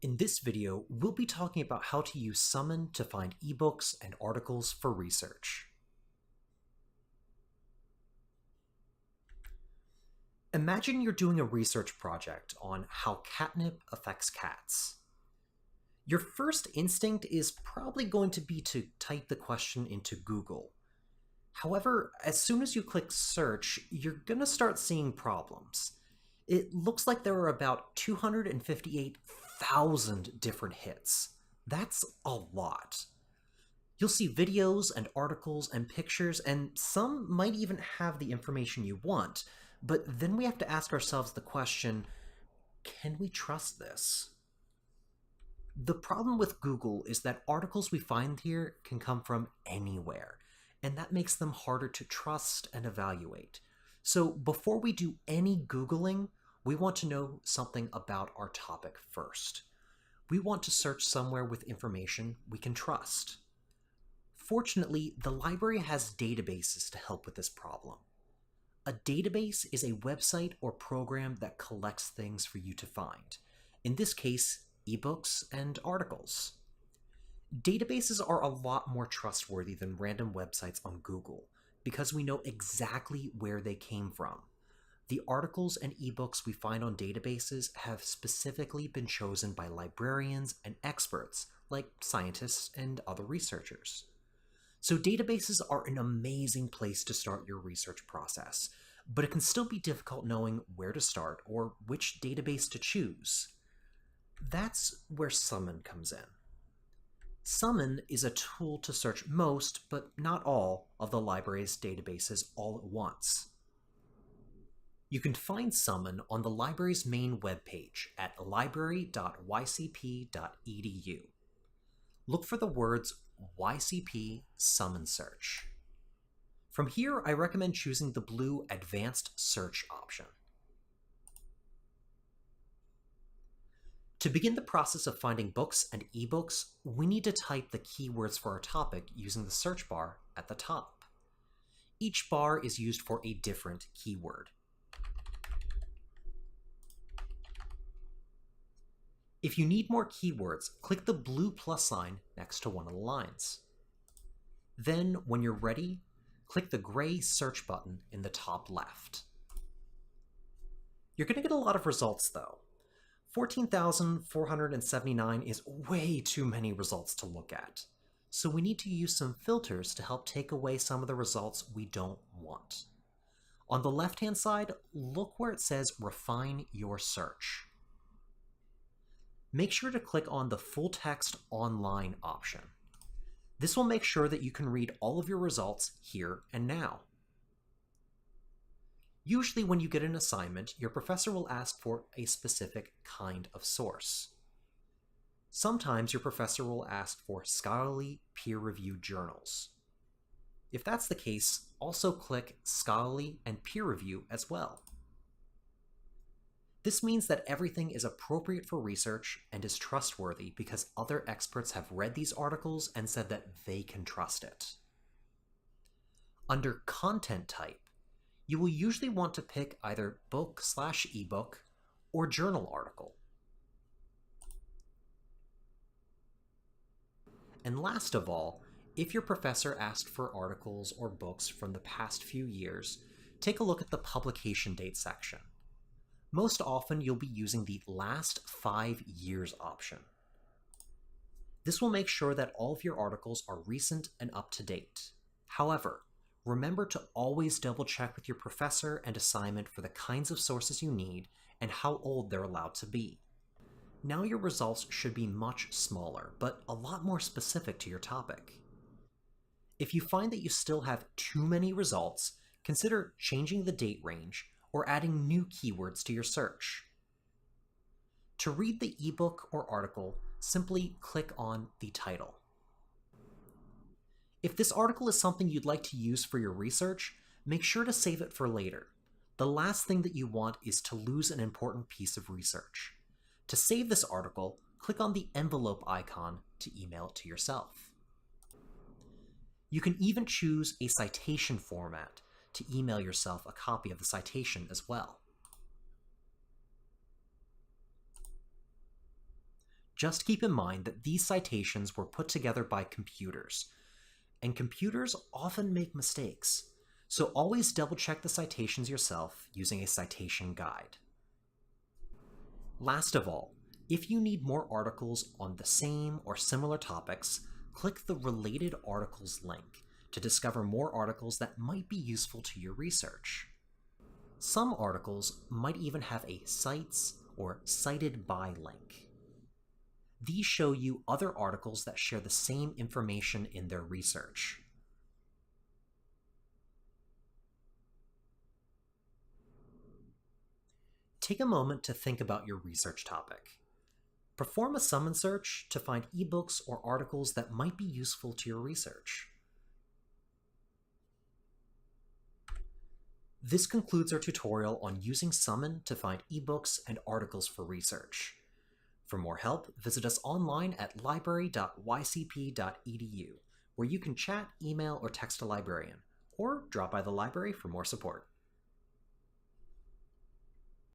In this video, we'll be talking about how to use Summon to find ebooks and articles for research. Imagine you're doing a research project on how catnip affects cats. Your first instinct is probably going to be to type the question into Google. However, as soon as you click search, you're going to start seeing problems. It looks like there are about 258,000 different hits. That's a lot. You'll see videos and articles and pictures, and some might even have the information you want, but then we have to ask ourselves the question, can we trust this? The problem with Google is that articles we find here can come from anywhere, and that makes them harder to trust and evaluate. So before we do any Googling, we want to know something about our topic first. We want to search somewhere with information we can trust. Fortunately, the library has databases to help with this problem. A database is a website or program that collects things for you to find. In this case, ebooks and articles. Databases are a lot more trustworthy than random websites on Google because we know exactly where they came from. The articles and ebooks we find on databases have specifically been chosen by librarians and experts like scientists and other researchers. So databases are an amazing place to start your research process, but it can still be difficult knowing where to start or which database to choose. That's where Summon comes in. Summon is a tool to search most, but not all, of the library's databases all at once. You can find Summon on the library's main webpage at library.ycp.edu. Look for the words YCP Summon Search. From here, I recommend choosing the blue Advanced Search option. To begin the process of finding books and ebooks, we need to type the keywords for our topic using the search bar at the top. Each bar is used for a different keyword. If you need more keywords, click the blue plus sign next to one of the lines. Then, when you're ready, click the gray search button in the top left. You're going to get a lot of results though. 14,479 is way too many results to look at. So we need to use some filters to help take away some of the results we don't want. On the left-hand side, look where it says Refine Your Search. Make sure to click on the Full Text Online option. This will make sure that you can read all of your results here and now. Usually when you get an assignment, your professor will ask for a specific kind of source. Sometimes your professor will ask for scholarly peer-reviewed journals. If that's the case, also click Scholarly and Peer Review as well. This means that everything is appropriate for research and is trustworthy because other experts have read these articles and said that they can trust it. Under Content Type, you will usually want to pick either book/ebook or journal article. And last of all, if your professor asked for articles or books from the past few years, take a look at the publication date section. Most often, you'll be using the last 5 years option. This will make sure that all of your articles are recent and up to date. However, remember to always double check with your professor and assignment for the kinds of sources you need and how old they're allowed to be. Now your results should be much smaller, but a lot more specific to your topic. If you find that you still have too many results, consider changing the date range or adding new keywords to your search. To read the ebook or article, simply click on the title. If this article is something you'd like to use for your research, make sure to save it for later. The last thing that you want is to lose an important piece of research. To save this article, click on the envelope icon to email it to yourself. You can even choose a citation format to email yourself a copy of the citation as well. Just keep in mind that these citations were put together by computers, and computers often make mistakes, so always double-check the citations yourself using a citation guide. Last of all, if you need more articles on the same or similar topics, click the Related Articles link to discover more articles that might be useful to your research. Some articles might even have a Cites or Cited By link. These show you other articles that share the same information in their research. Take a moment to think about your research topic. Perform a summon search to find ebooks or articles that might be useful to your research. This concludes our tutorial on using Summon to find ebooks and articles for research. For more help, visit us online at library.ycp.edu, where you can chat, email, or text a librarian, or drop by the library for more support.